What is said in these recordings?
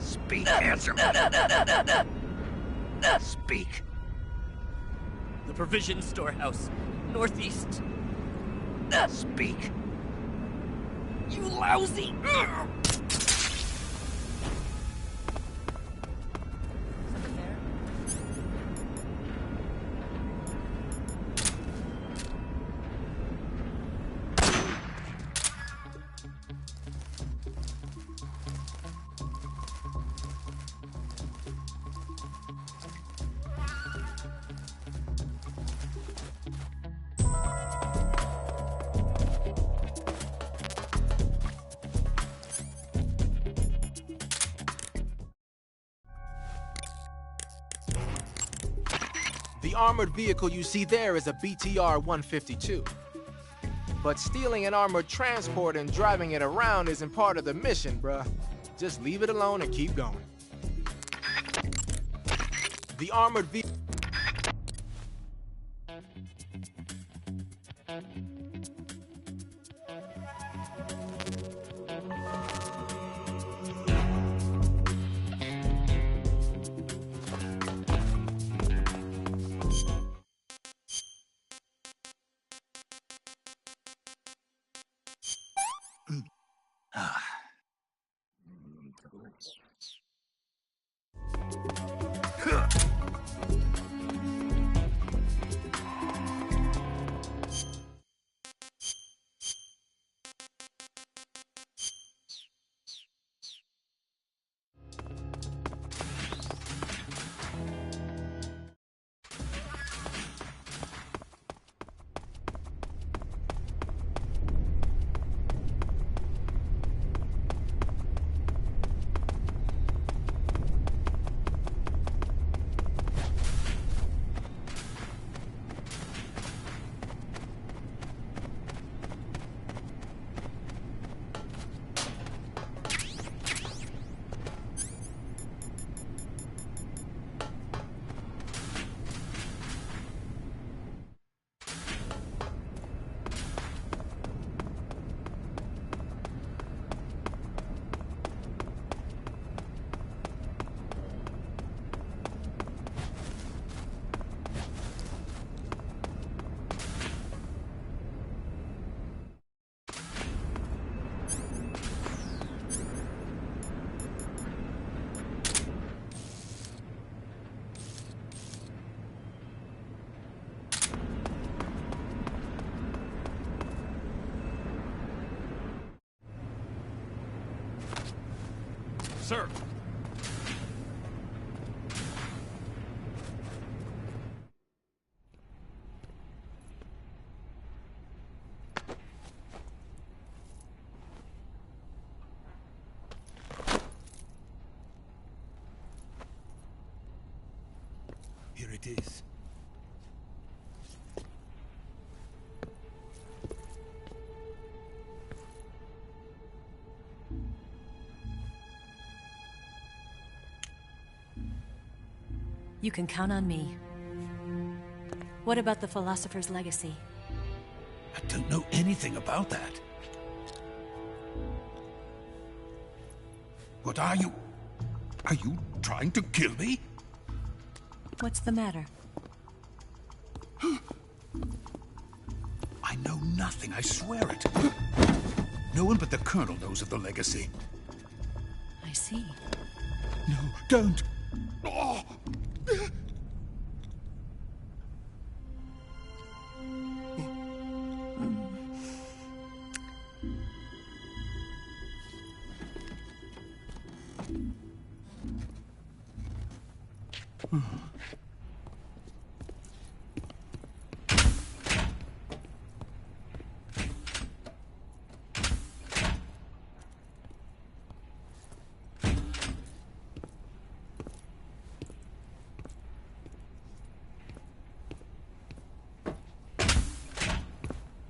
Speak, answer me. Speak. The provision storehouse, northeast. Speak. You lousy! The armored vehicle you see there is a BTR-152. But stealing an armored transport and driving it around isn't part of the mission, bruh. Just leave it alone and keep going. The armored vehicle... Sir. Here it is. You can count on me. What about the philosopher's legacy? I don't know anything about that. What are you? Are you trying to kill me? What's the matter? I know nothing, I swear it. No one but the Colonel knows of the legacy. I see. No, don't! Oh.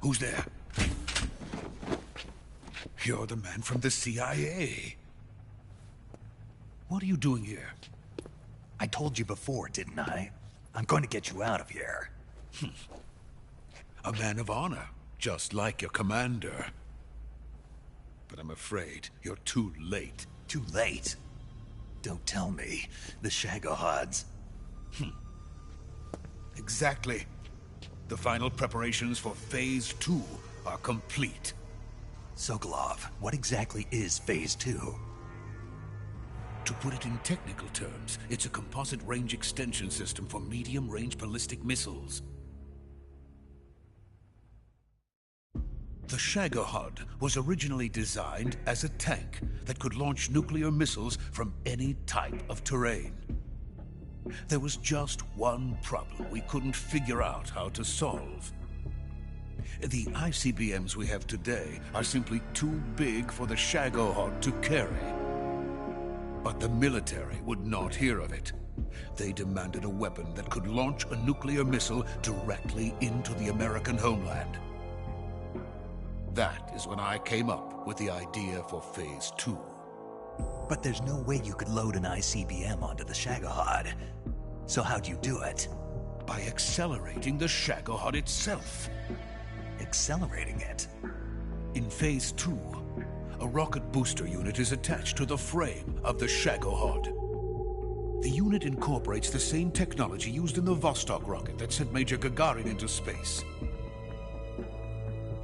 Who's there? You're the man from the CIA. What are you doing here? I told you before, didn't I? I'm going to get you out of here. A man of honor, just like your commander. But I'm afraid you're too late. Too late? Don't tell me. The Shagohods. Exactly. The final preparations for Phase 2 are complete. Sokolov, what exactly is Phase 2? To put it in technical terms, it's a composite range extension system for medium-range ballistic missiles. The Shagohod was originally designed as a tank that could launch nuclear missiles from any type of terrain. There was just one problem we couldn't figure out how to solve. The ICBMs we have today are simply too big for the Shagohod to carry. But the military would not hear of it. They demanded a weapon that could launch a nuclear missile directly into the American homeland. That is when I came up with the idea for Phase 2. But there's no way you could load an ICBM onto the Shagohod. So how'd you do it? By accelerating the Shagohod itself. Accelerating it? In Phase 2, a rocket booster unit is attached to the frame of the Shagohod. The unit incorporates the same technology used in the Vostok rocket that sent Major Gagarin into space.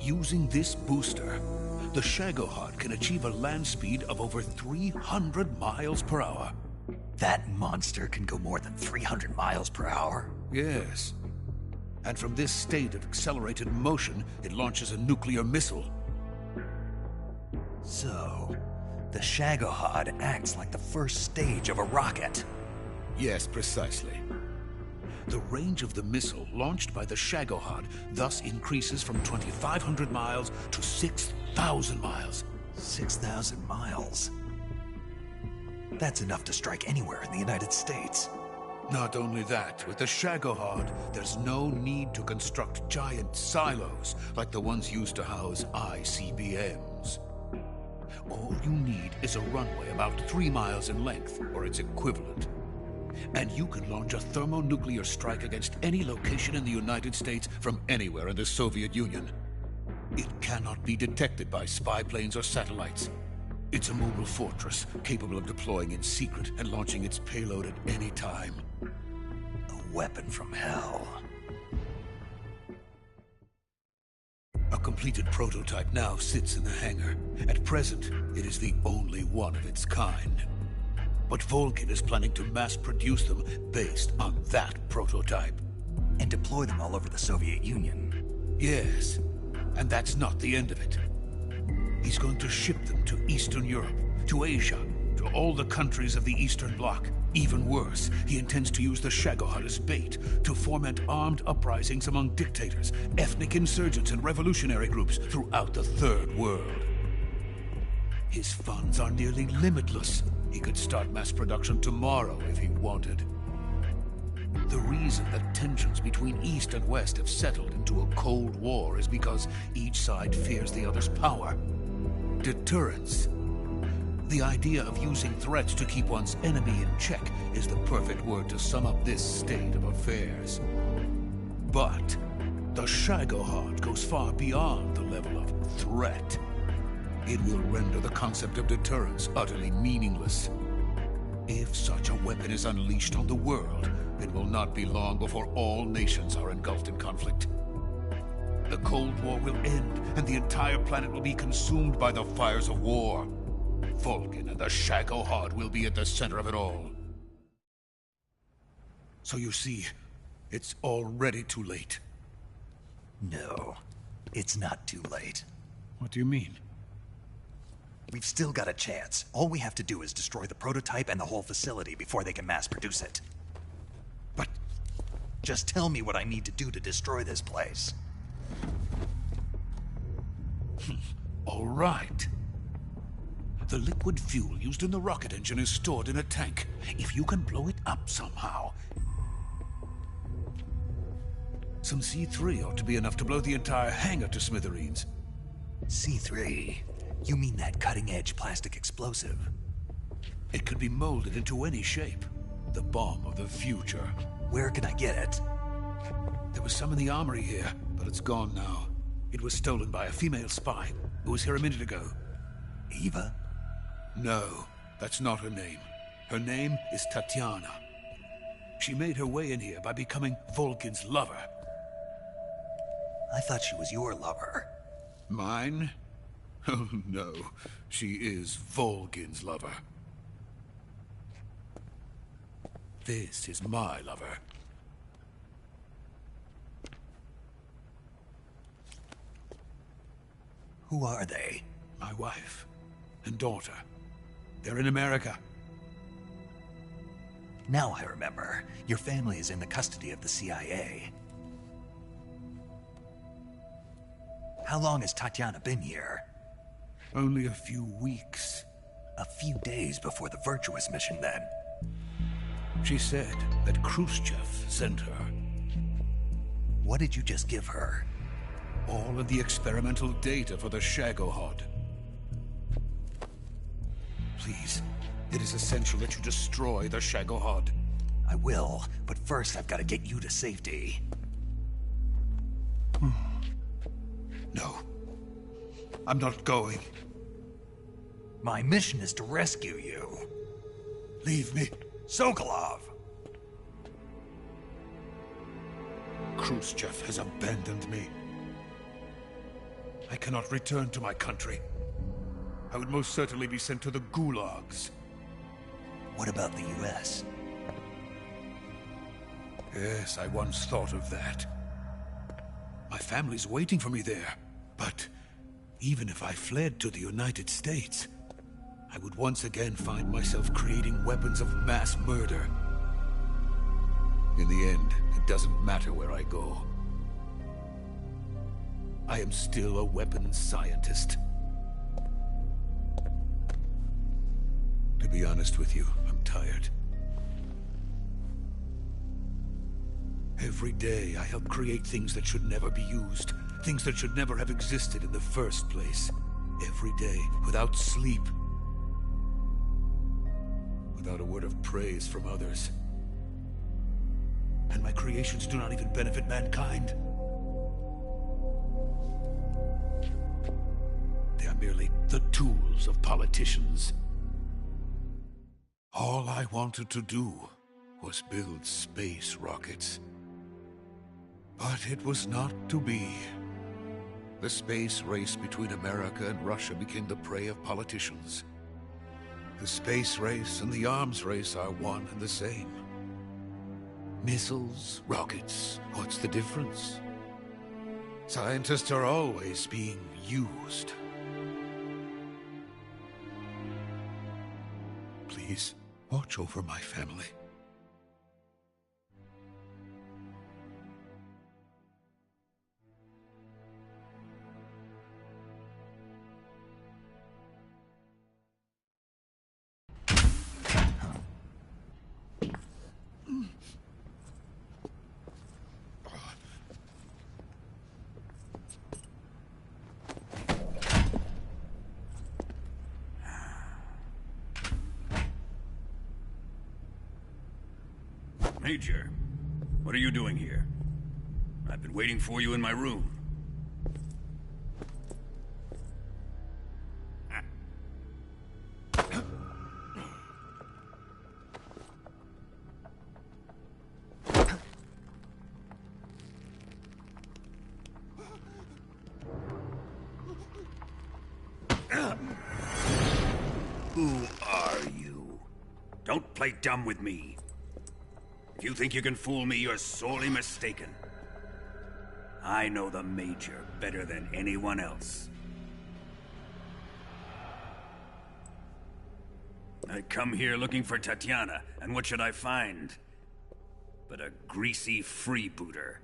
Using this booster, the Shagohod can achieve a land speed of over 300 miles per hour. That monster can go more than 300 miles per hour? Yes. And from this state of accelerated motion, it launches a nuclear missile. So, the Shagohod acts like the first stage of a rocket. Yes, precisely. The range of the missile launched by the Shagohod thus increases from 2,500 miles to 6,000 miles. 6,000 miles? That's enough to strike anywhere in the United States. Not only that, with the Shagohod, there's no need to construct giant silos like the ones used to house ICBMs. All you need is a runway about 3 miles in length, or its equivalent. And you can launch a thermonuclear strike against any location in the United States from anywhere in the Soviet Union. It cannot be detected by spy planes or satellites. It's a mobile fortress, capable of deploying in secret and launching its payload at any time. A weapon from hell. A completed prototype now sits in the hangar. At present, it is the only one of its kind. But Volgin is planning to mass-produce them based on that prototype. And deploy them all over the Soviet Union. Yes, and that's not the end of it. He's going to ship them to Eastern Europe, to Asia, to all the countries of the Eastern Bloc. Even worse, he intends to use the Shagohod as bait to foment armed uprisings among dictators, ethnic insurgents, and revolutionary groups throughout the Third World. His funds are nearly limitless. He could start mass production tomorrow if he wanted. The reason that tensions between East and West have settled into a Cold War is because each side fears the other's power. Deterrence. The idea of using threats to keep one's enemy in check is the perfect word to sum up this state of affairs. But the Shagohod goes far beyond the level of threat. It will render the concept of deterrence utterly meaningless. If such a weapon is unleashed on the world, it will not be long before all nations are engulfed in conflict. The Cold War will end, and the entire planet will be consumed by the fires of war. Volgin and the Shagohod will be at the center of it all. So you see, it's already too late. No, it's not too late. What do you mean? We've still got a chance. All we have to do is destroy the prototype and the whole facility before they can mass produce it. But just tell me what I need to do to destroy this place. All right. The liquid fuel used in the rocket engine is stored in a tank. If you can blow it up somehow... Some C3 ought to be enough to blow the entire hangar to smithereens. C3? You mean that cutting-edge plastic explosive? It could be molded into any shape. The bomb of the future. Where can I get it? There was some in the armory here, but it's gone now. It was stolen by a female spy who was here a minute ago. Eva? No, that's not her name. Her name is Tatiana. She made her way in here by becoming Volkin's lover. I thought she was your lover. Mine? Oh no, she is Volkin's lover. This is my lover. Who are they? My wife and daughter. They're in America. Now I remember. Your family is in the custody of the CIA. How long has Tatiana been here? Only a few weeks. A few days before the Virtuous mission, then. She said that Khrushchev sent her. What did you just give her? All of the experimental data for the Shagohod. Please, it is essential that you destroy the Shagohod. I will, but first I've got to get you to safety. No. I'm not going. My mission is to rescue you. Leave me. Sokolov! Khrushchev has abandoned me. I cannot return to my country. I would most certainly be sent to the gulags. What about the US? Yes, I once thought of that. My family's waiting for me there. But even if I fled to the United States, I would once again find myself creating weapons of mass murder. In the end, it doesn't matter where I go. I am still a weapons scientist. To be honest with you, I'm tired. Every day, I help create things that should never be used. Things that should never have existed in the first place. Every day, without sleep. Without a word of praise from others. And my creations do not even benefit mankind. They are merely the tools of politicians. All I wanted to do was build space rockets. But it was not to be. The space race between America and Russia became the prey of politicians. The space race and the arms race are one and the same. Missiles, rockets, what's the difference? Scientists are always being used. Please, watch over my family. Major, what are you doing here? I've been waiting for you in my room. Who are you? Don't play dumb with me. If you think you can fool me, you're sorely mistaken. I know the Major better than anyone else. I come here looking for Tatiana, and what should I find? But a greasy freebooter.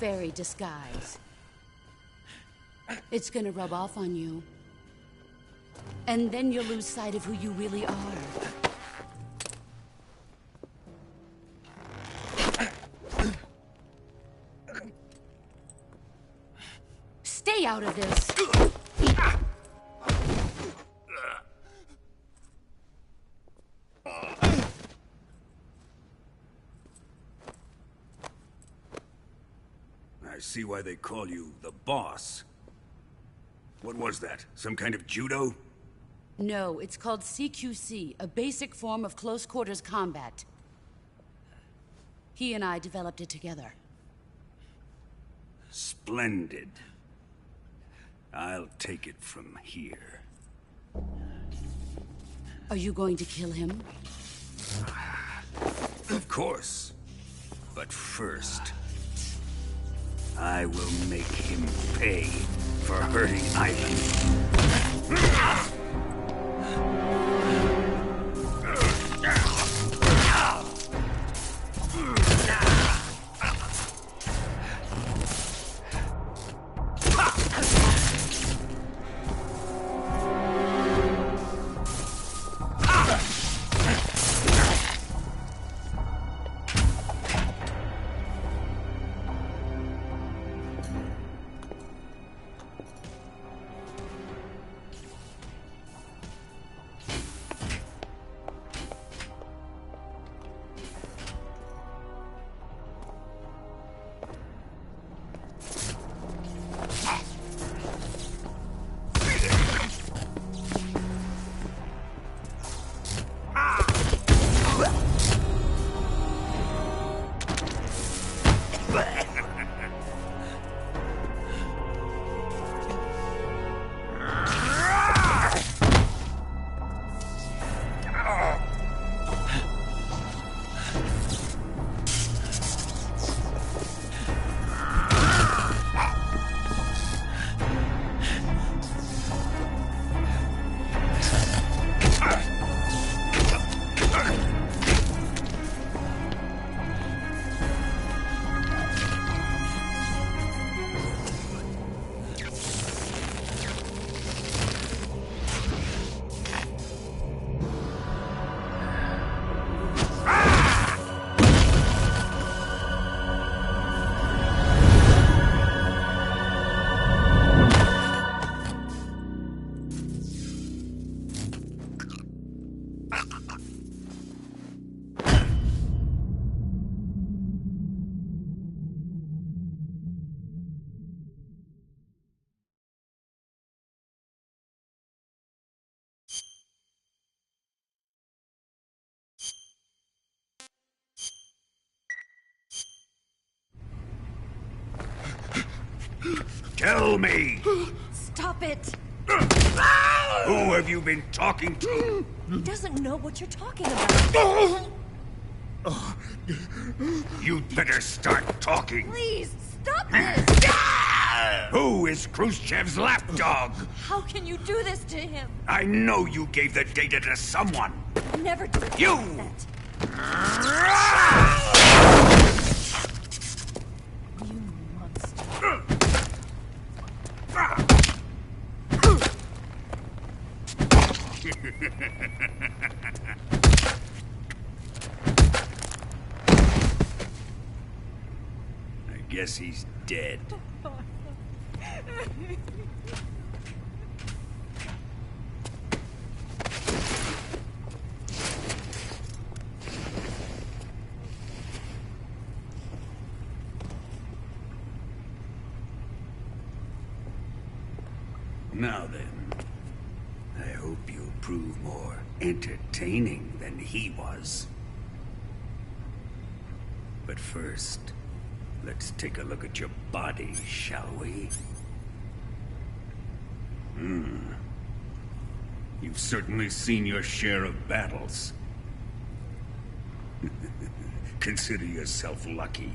fairy disguise. It's gonna rub off on you. And then you'll lose sight of who you really are. Stay out of this! I see why they call you the boss. What was that? Some kind of judo? No, it's called CQC, a basic form of close quarters combat. He and I developed it together. Splendid. I'll take it from here. Are you going to kill him? Of course. But first, I will make him pay for hurting Ivan. Tell me! Stop it! Who have you been talking to? He doesn't know what you're talking about. You'd better start talking. Please, stop this! Who is Khrushchev's lapdog? How can you do this to him? I know you gave the data to someone. Never do You! that. You monster. I guess he's dead. Now then, I hope you'll prove more entertaining than he was. But first, let's take a look at your body, shall we? You've certainly seen your share of battles. Consider yourself lucky.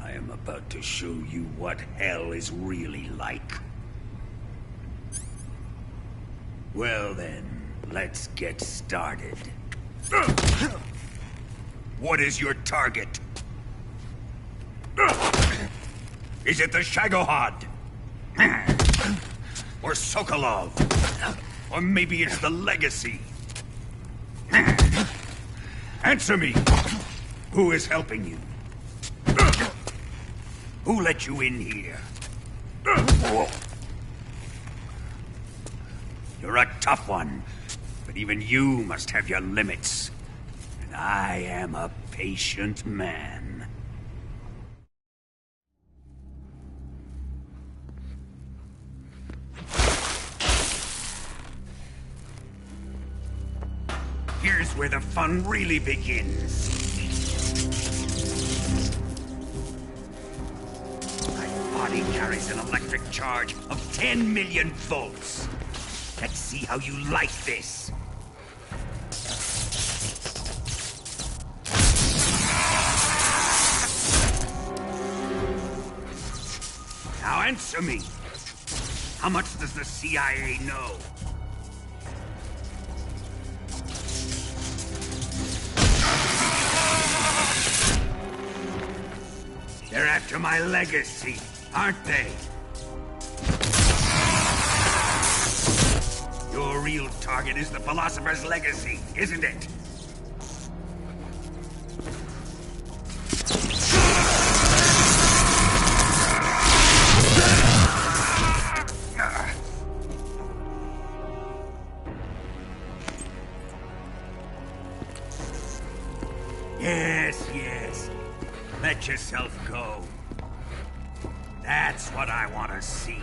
I am about to show you what hell is really like. Well then, let's get started. What is your target? Is it the Shagohod? Or Sokolov? Or maybe it's the Legacy? Answer me! Who is helping you? Who let you in here? You're a tough one, but even you must have your limits. And I am a patient man. Here's where the fun really begins. My body carries an electric charge of 10 million volts. Let's see how you like this. Now answer me. How much does the CIA know? They're after my legacy, aren't they? Your real target is the Philosopher's Legacy, isn't it? Yes, yes. Let yourself go. That's what I want to see.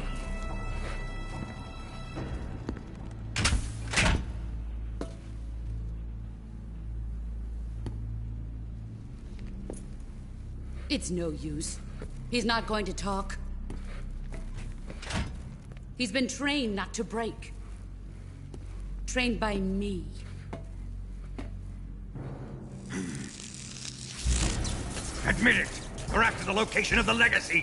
It's no use. He's not going to talk. He's been trained not to break. Trained by me. Admit it! We're after the location of the Legacy!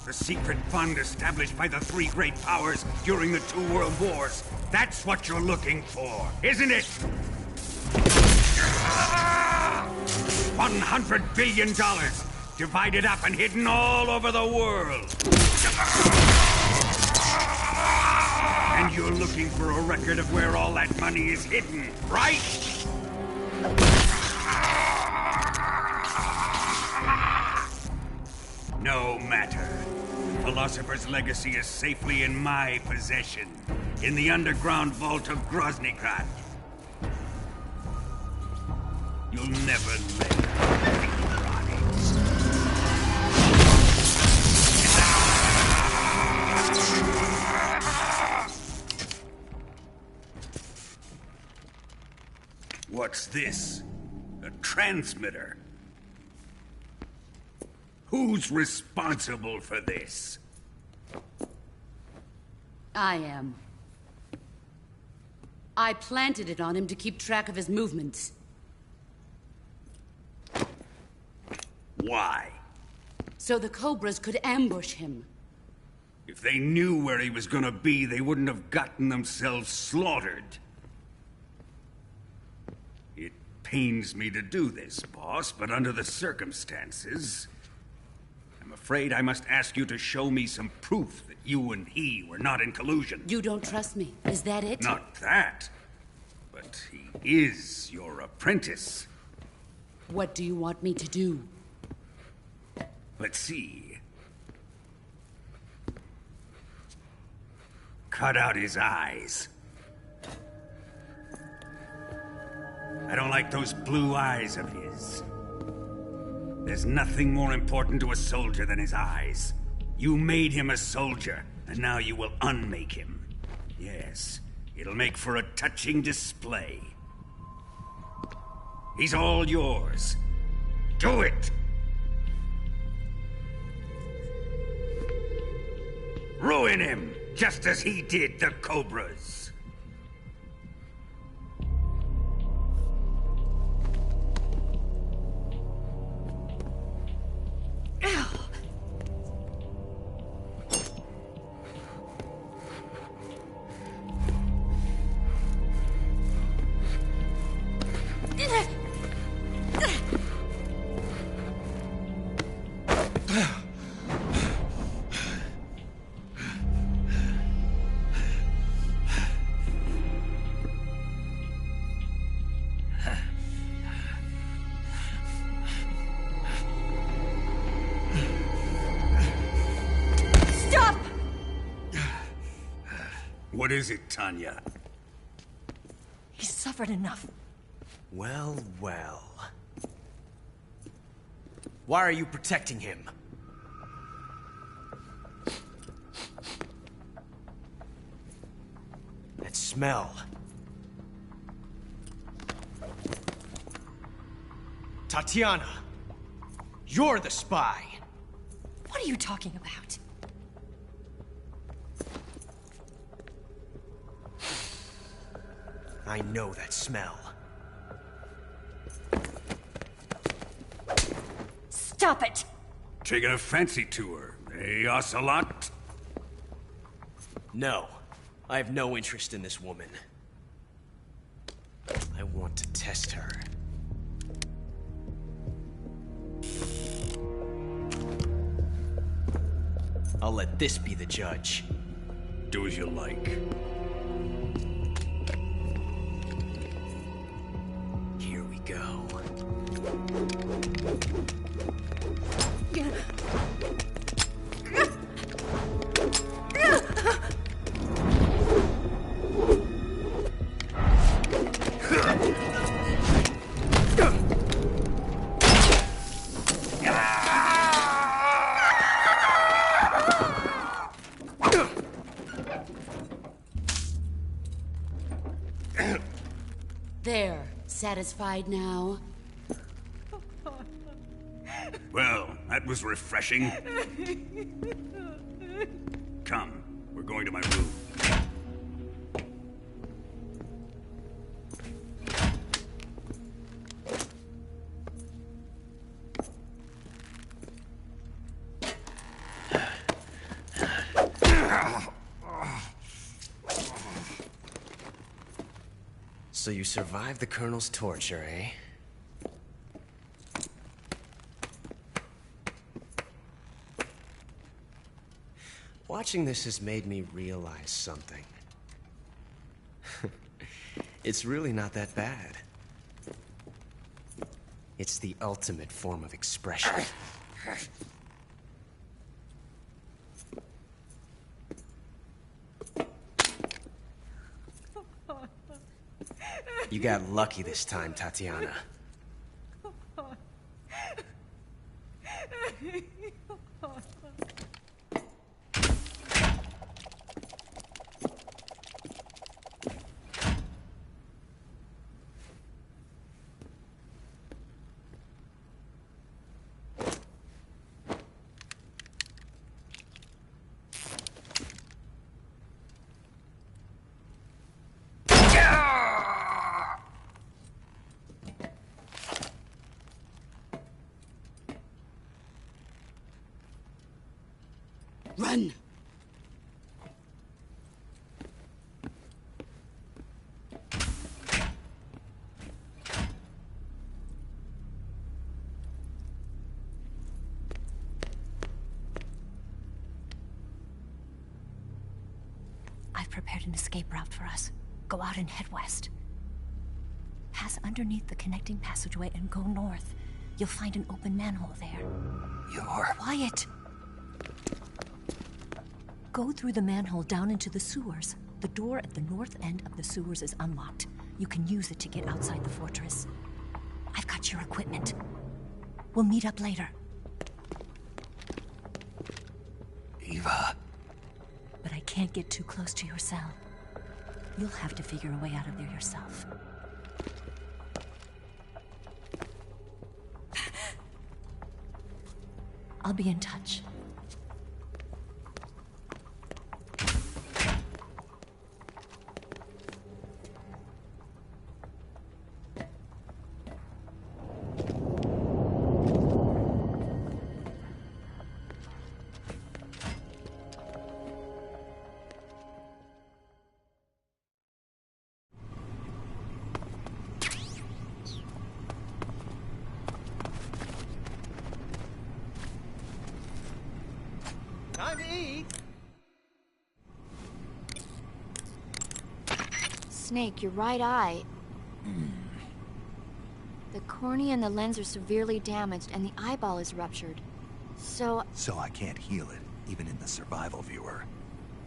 The secret fund established by the three great powers during the 2 world wars. That's what you're looking for, isn't it? $100 billion, divided up and hidden all over the world. And you're looking for a record of where all that money is hidden, right? No matter. Philosopher's Legacy is safely in my possession, in the underground vault of Groznygrad. You'll never live rot it. What's this? A transmitter? Who's responsible for this? I am. I planted it on him to keep track of his movements. Why? So the Cobras could ambush him. If they knew where he was gonna be, they wouldn't have gotten themselves slaughtered. It pains me to do this, boss, but under the circumstances, I'm afraid I must ask you to show me some proof that you and he were not in collusion. You don't trust me, is that it? Not that, but he is your apprentice. What do you want me to do? Let's see. Cut out his eyes. I don't like those blue eyes of his. There's nothing more important to a soldier than his eyes. You made him a soldier, and now you will unmake him. Yes, it'll make for a touching display. He's all yours. Do it! Ruin him, just as he did the Cobras. What is it, Tanya? He's suffered enough. Well, well. Why are you protecting him? That smell. Tatiana, you're the spy. What are you talking about? I know that smell. Stop it! Taking a fancy to her, eh, Ocelot? No, I have no interest in this woman. I want to test her. I'll let this be the judge. Do as you like. Here we go. There. Satisfied now? Well, that was refreshing. Come, we're going to my room. So you survived the Colonel's torture, eh? Watching this has made me realize something. It's really not that bad. It's the ultimate form of expression. You got lucky this time, Tatiana. Run! I've prepared an escape route for us. Go out and head west. Pass underneath the connecting passageway and go north. You'll find an open manhole there. You're... Quiet! Go through the manhole down into the sewers. The door at the north end of the sewers is unlocked. You can use it to get outside the fortress. I've got your equipment. We'll meet up later. Eva... But I can't get too close to your cell. You'll have to figure a way out of there yourself. I'll be in touch. Time to eat. Snake, your right eye. The cornea and the lens are severely damaged, and the eyeball is ruptured. So So I can't heal it, even in the survival viewer.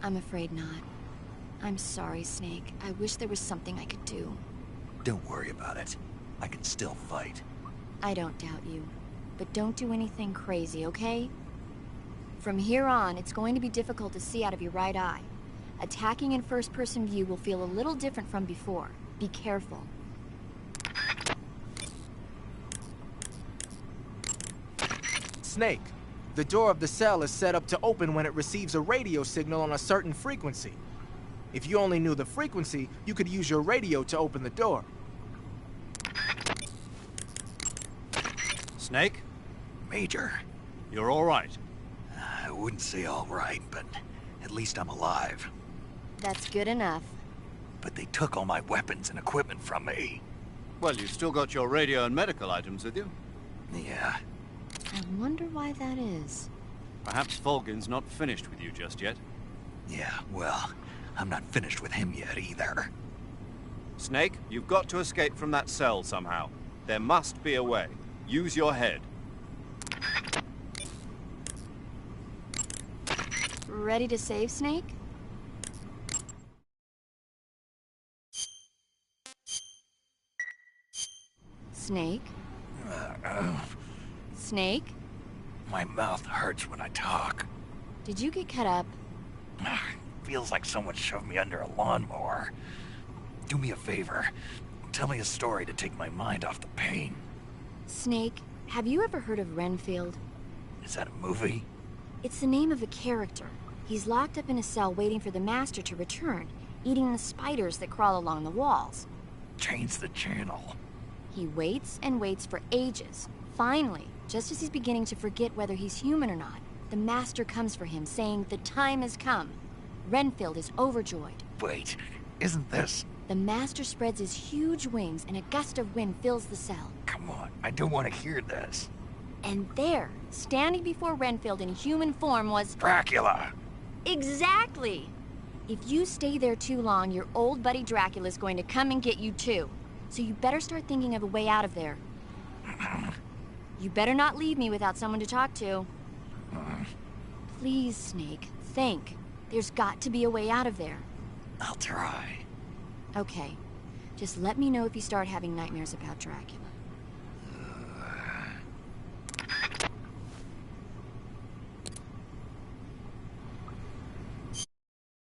I'm afraid not. I'm sorry, Snake. I wish there was something I could do. Don't worry about it. I can still fight. I don't doubt you. But don't do anything crazy, okay? From here on, it's going to be difficult to see out of your right eye. Attacking in first-person view will feel a little different from before. Be careful. Snake, the door of the cell is set up to open when it receives a radio signal on a certain frequency. If you only knew the frequency, you could use your radio to open the door. Snake, Major, you're all right. I wouldn't say all right, but at least I'm alive. That's good enough. But they took all my weapons and equipment from me. Well, you've still got your radio and medical items with you. Yeah. I wonder why that is. Perhaps Volgin's not finished with you just yet. Yeah, well, I'm not finished with him yet either. Snake, you've got to escape from that cell somehow. There must be a way. Use your head. Ready to save, Snake? Snake? Snake? My mouth hurts when I talk. Did you get cut up? Feels like someone shoved me under a lawnmower. Do me a favor. Tell me a story to take my mind off the pain. Snake, have you ever heard of Renfield? Is that a movie? It's the name of a character. He's locked up in a cell waiting for the master to return, eating the spiders that crawl along the walls. Change the channel. He waits and waits for ages. Finally, just as he's beginning to forget whether he's human or not, the master comes for him, saying the time has come. Renfield is overjoyed. Wait, isn't this... The master spreads his huge wings and a gust of wind fills the cell. Come on, I don't want to hear this. And there, standing before Renfield in human form was... Dracula! Exactly! If you stay there too long, your old buddy Dracula's going to come and get you too. So you better start thinking of a way out of there. You better not leave me without someone to talk to. Please, Snake, think. There's got to be a way out of there. I'll try. Okay. Just let me know if you start having nightmares about Dracula.